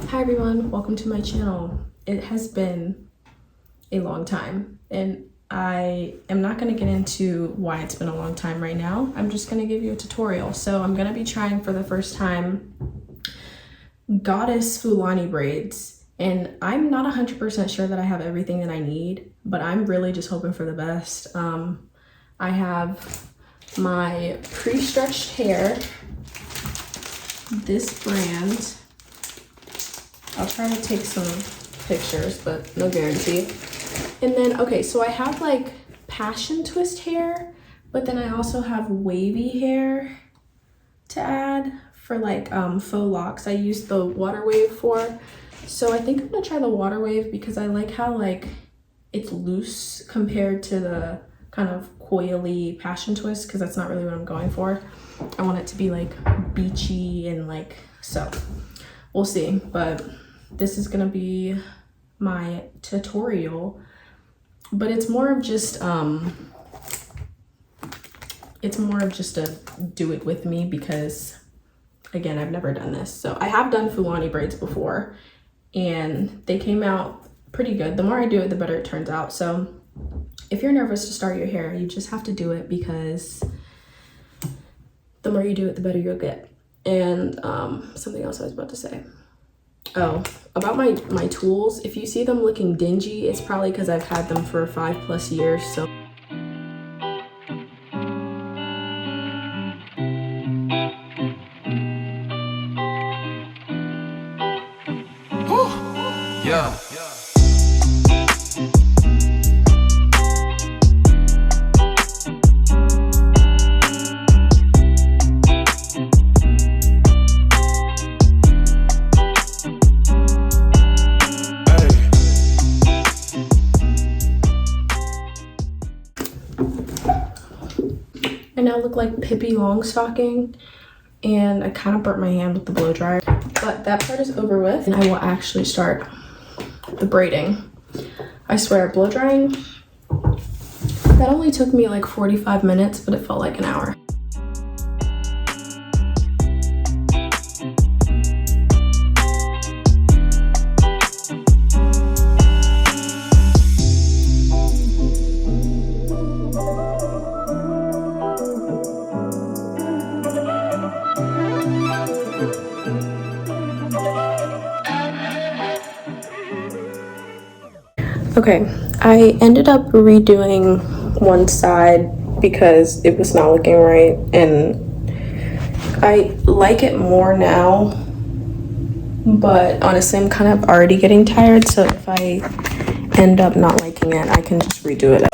Hi everyone, welcome to my channel. It has been a long time and I am not going to get into why it's been a long time right now. I'm just going to give you a tutorial. So I'm going to be trying for the first time Goddess Fulani braids, and I'm not 100% sure that I have everything that I need, but I'm really just hoping for the best. I have my pre-stretched hair, this brand. I'll try to take some pictures, but no guarantee. And then, okay, so I have like passion twist hair, but then I also have wavy hair to add for like faux locks. I used the water wave for. So I think I'm gonna try the water wave because I like how like it's loose compared to the kind of coily passion twist, because that's not really what I'm going for. I want it to be like beachy and like, so we'll see. But this is gonna be my tutorial, but it's more of just a do it with me, because again, I've never done this. So I have done Fulani braids before and they came out pretty good. The more I do it, the better it turns out. So if you're nervous to start your hair, you just have to do it, because the more you do it, the better you'll get. And something else I was about to say. Oh, about my tools, if you see them looking dingy, it's probably because I've had them for 5+ years. So yeah. I now look like Pippi Longstocking, and I kind of burnt my hand with the blow dryer, but that part is over with, and I will actually start the braiding. I swear, blow drying, that only took me like 45 minutes, but it felt like an hour. Okay, I ended up redoing one side because it was not looking right, and I like it more now, but honestly I'm kind of already getting tired, so if I end up not liking it, I can just redo it.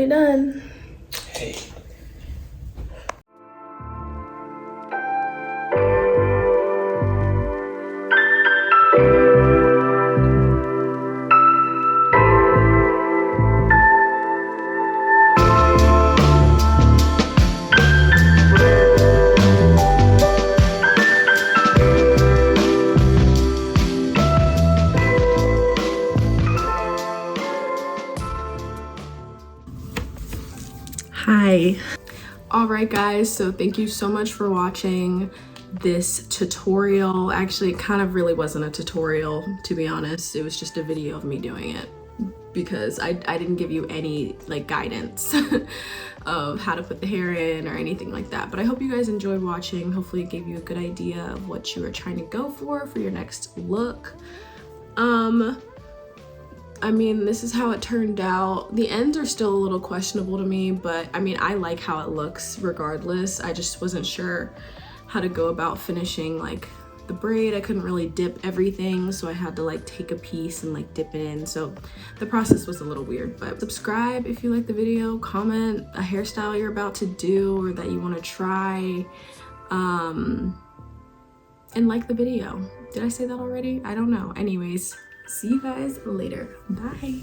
finally done. Hey. Hi. All right, guys, so thank you so much for watching this tutorial. Actually, it kind of really wasn't a tutorial, to be honest. It was just a video of me doing it because I didn't give you any like guidance of how to put the hair in or anything like that. But I hope you guys enjoyed watching. Hopefully it gave you a good idea of what you are trying to go for your next look. I mean, this is how it turned out. The ends are still a little questionable to me, but I mean, I like how it looks regardless. I just wasn't sure how to go about finishing like the braid. I couldn't really dip everything, so I had to like take a piece and like dip it in. So the process was a little weird, but subscribe if you like the video, comment a hairstyle you're about to do or that you want to try, and like the video. Did I say that already? I don't know. Anyways, see you guys later. Bye.